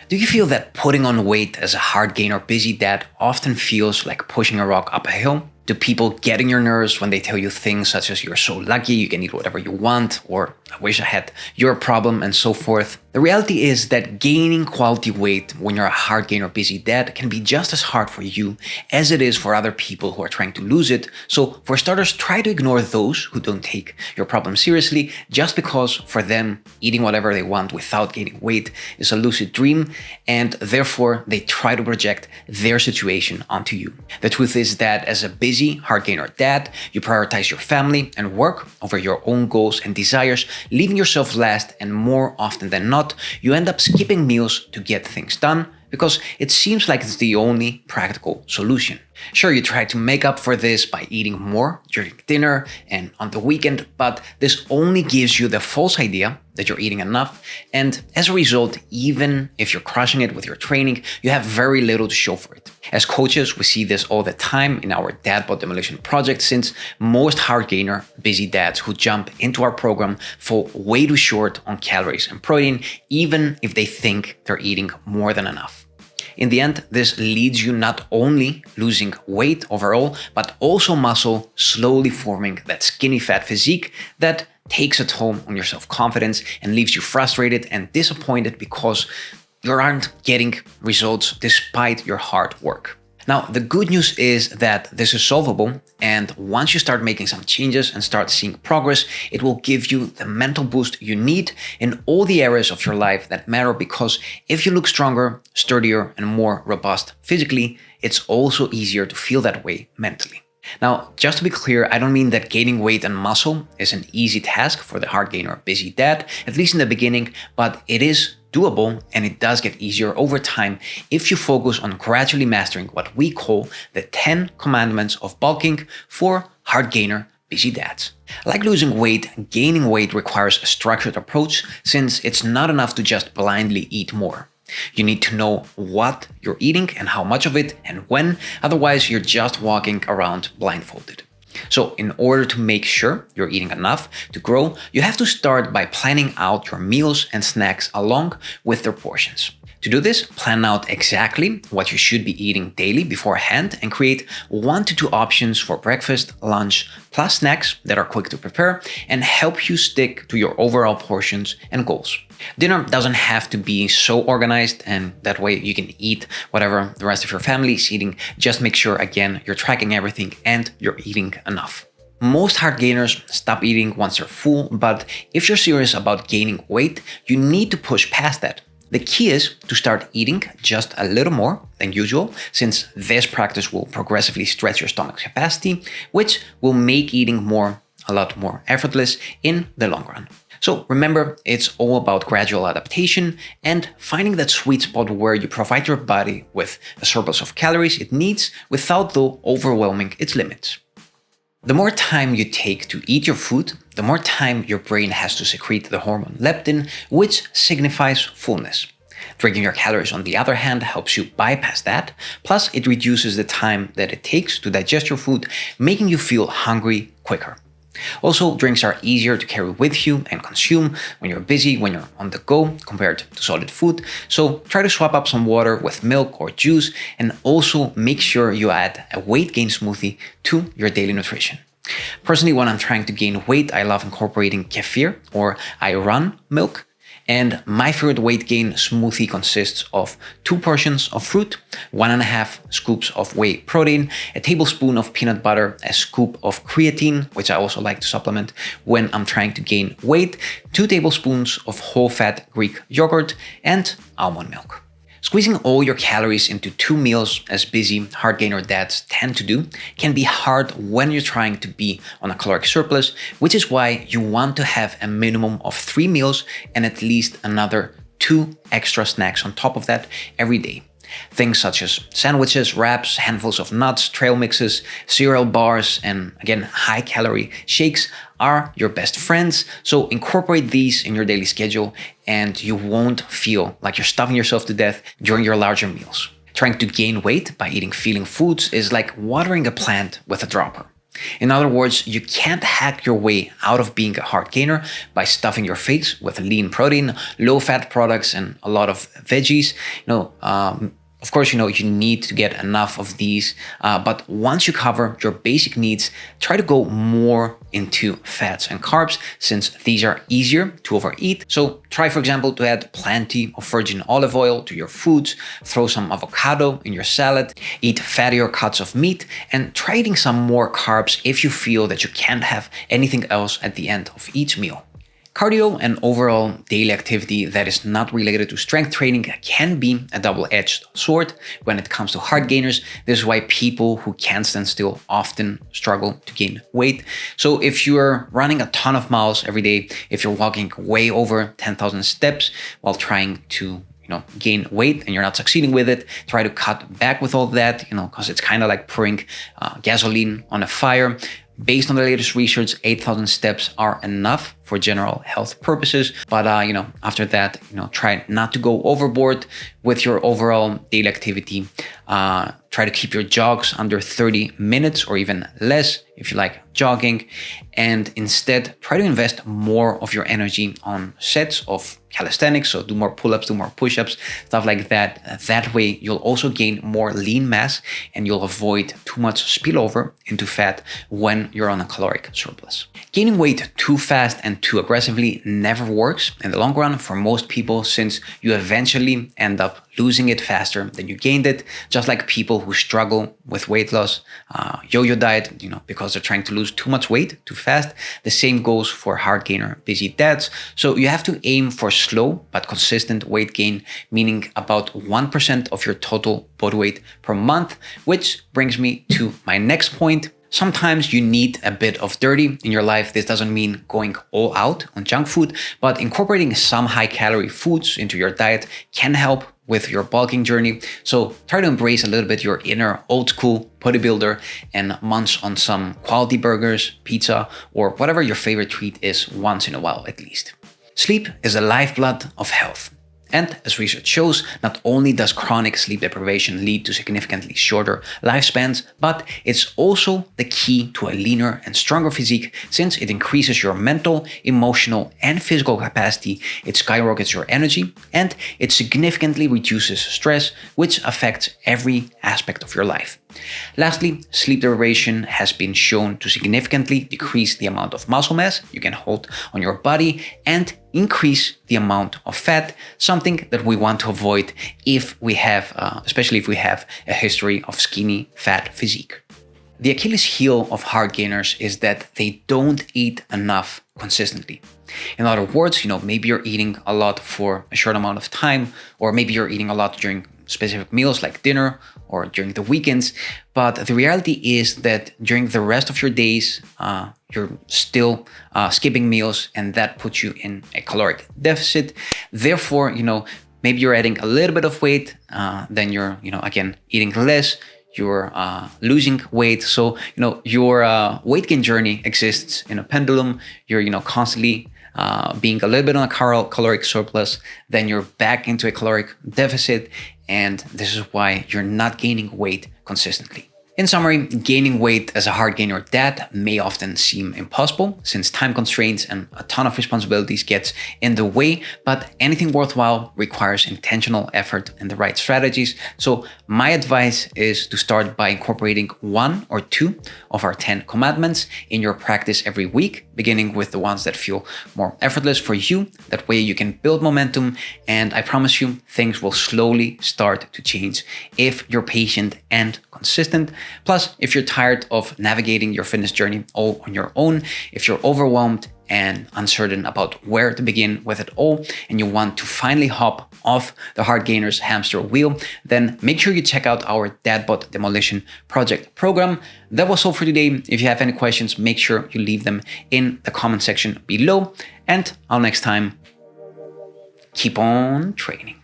Do you feel that putting on weight as a hard gainer busy dad often feels like pushing a rock up a hill? Do people get on your nerves when they tell you things such as you're so lucky you can eat whatever you want, or I wish I had your problem, and so forth? The reality is that gaining quality weight when you're a hard gainer busy dad can be just as hard for you as it is for other people who are trying to lose it. So for starters, try to ignore those who don't take your problem seriously just because for them eating whatever they want without gaining weight is a lucid dream, and therefore they try to project their situation onto you. The truth is that as a busy hard gainer dad, you prioritize your family and work over your own goals and desires, leaving yourself last, and more often than not, you end up skipping meals to get things done because it seems like it's the only practical solution. Sure, you try to make up for this by eating more during dinner and on the weekend, but this only gives you the false idea that you're eating enough, and as a result, even if you're crushing it with your training, you have very little to show for it. As coaches, we see this all the time in our dad bod demolition project, since most hard gainer busy dads who jump into our program fall way too short on calories and protein, even if they think they're eating more than enough. In the end, this leads you not only losing weight overall, but also muscle, slowly forming that skinny fat physique that takes a toll on your self-confidence and leaves you frustrated and disappointed because you aren't getting results despite your hard work. Now, the good news is that this is solvable, and once you start making some changes and start seeing progress, it will give you the mental boost you need in all the areas of your life that matter, because if you look stronger, sturdier, and more robust physically, it's also easier to feel that way mentally. Now, just to be clear, I don't mean that gaining weight and muscle is an easy task for the hard gainer busy dad, at least in the beginning, but it is doable, and it does get easier over time if you focus on gradually mastering what we call the 10 commandments of bulking for hard gainer busy dads. Like losing weight, gaining weight requires a structured approach, since it's not enough to just blindly eat more. You need to know what you're eating and how much of it and when, otherwise you're just walking around blindfolded. So in order to make sure you're eating enough to grow, you have to start by planning out your meals and snacks along with their portions. To do this, plan out exactly what you should be eating daily beforehand and create 1 to 2 options for breakfast, lunch, plus snacks that are quick to prepare and help you stick to your overall portions and goals. Dinner doesn't have to be so organized, and that way you can eat whatever the rest of your family is eating. Just make sure, again, you're tracking everything and you're eating enough. Most hard gainers stop eating once they're full, but if you're serious about gaining weight, you need to push past that. The key is to start eating just a little more than usual, since this practice will progressively stretch your stomach's capacity, which will make eating more a lot more effortless in the long run. So remember, it's all about gradual adaptation and finding that sweet spot where you provide your body with a surplus of calories it needs without though overwhelming its limits. The more time you take to eat your food, the more time your brain has to secrete the hormone leptin, which signifies fullness. Drinking your calories, on the other hand, helps you bypass that, plus it reduces the time that it takes to digest your food, making you feel hungry quicker. Also, drinks are easier to carry with you and consume when you're busy, when you're on the go, compared to solid food. So try to swap up some water with milk or juice, and also make sure you add a weight gain smoothie to your daily nutrition. Personally, when I'm trying to gain weight, I love incorporating kefir or ayran milk. And my favorite weight gain smoothie consists of 2 portions of fruit, 1.5 scoops of whey protein, a tablespoon of peanut butter, a scoop of creatine, which I also like to supplement when I'm trying to gain weight, 2 tablespoons of whole fat Greek yogurt, and almond milk. Squeezing all your calories into 2 meals, as busy hard gainer dads tend to do, can be hard when you're trying to be on a caloric surplus, which is why you want to have a minimum of 3 meals and at least another 2 extra snacks on top of that every day. Things such as sandwiches, wraps, handfuls of nuts, trail mixes, cereal bars, and again, high-calorie shakes are your best friends. So incorporate these in your daily schedule and you won't feel like you're starving yourself to death during your larger meals. Trying to gain weight by eating filling foods is like watering a plant with a dropper. In other words, you can't hack your way out of being a hard gainer by stuffing your face with lean protein, low-fat products, and a lot of veggies. Of course, you need to get enough of these, but once you cover your basic needs, try to go more into fats and carbs since these are easier to overeat. So try, for example, to add plenty of virgin olive oil to your foods, throw some avocado in your salad, eat fattier cuts of meat, and try eating some more carbs if you feel that you can't have anything else at the end of each meal. Cardio and overall daily activity that is not related to strength training can be a double-edged sword when it comes to hard gainers. This is why people who can't stand still often struggle to gain weight. So if you're running a ton of miles every day, if you're walking way over 10,000 steps while trying to gain weight and you're not succeeding with it, try to cut back with all that, because it's kind of like pouring gasoline on a fire. Based on the latest research, 8,000 steps are enough for general health purposes. But, after that, try not to go overboard with your overall daily activity. Try to keep your jogs under 30 minutes or even less if you like jogging. And instead, try to invest more of your energy on sets of calisthenics. So do more pull-ups, do more push-ups, stuff like that. That way, you'll also gain more lean mass and you'll avoid too much spillover into fat when you're on a caloric surplus. Gaining weight too fast and too aggressively never works in the long run for most people, since you eventually end up losing it faster than you gained it. Just like people who struggle with weight loss, yo-yo diet, because they're trying to lose too much weight too fast. The same goes for hard gainer busy dads. So you have to aim for slow but consistent weight gain, meaning about 1% of your total body weight per month, which brings me to my next point. Sometimes you need a bit of dirty in your life. This doesn't mean going all out on junk food, but incorporating some high-calorie foods into your diet can help with your bulking journey. So try to embrace a little bit your inner old-school bodybuilder and munch on some quality burgers, pizza, or whatever your favorite treat is once in a while at least. Sleep is the lifeblood of health. And as research shows, not only does chronic sleep deprivation lead to significantly shorter lifespans, but it's also the key to a leaner and stronger physique, since it increases your mental, emotional, and physical capacity, it skyrockets your energy, and it significantly reduces stress, which affects every aspect of your life. Lastly, sleep deprivation has been shown to significantly decrease the amount of muscle mass you can hold on your body and increase the amount of fat, something that we want to avoid if we have, especially if we have a history of skinny, fat physique. The Achilles heel of hard gainers is that they don't eat enough consistently. In other words, maybe you're eating a lot for a short amount of time, or maybe you're eating a lot during specific meals like dinner or during the weekends. But the reality is that during the rest of your days, you're still skipping meals, and that puts you in a caloric deficit. Therefore, maybe you're adding a little bit of weight, then you're, again, eating less. You're losing weight. So, your weight gain journey exists in a pendulum. You're, constantly being a little bit on a caloric surplus, then you're back into a caloric deficit. And this is why you're not gaining weight consistently. In summary, gaining weight as a hard gainer dad may often seem impossible since time constraints and a ton of responsibilities gets in the way, but anything worthwhile requires intentional effort and the right strategies. So my advice is to start by incorporating 1 or 2 of our 10 commandments in your practice every week, beginning with the ones that feel more effortless for you. That way you can build momentum, and I promise you things will slowly start to change if you're patient and consistent. Plus, if you're tired of navigating your fitness journey all on your own, if you're overwhelmed and uncertain about where to begin with it all, and you want to finally hop off the hard gainers hamster wheel, then make sure you check out our Dadbot Demolition Project program. That was all for today. If you have any questions, make sure you leave them in the comment section below. And until next time, keep on training.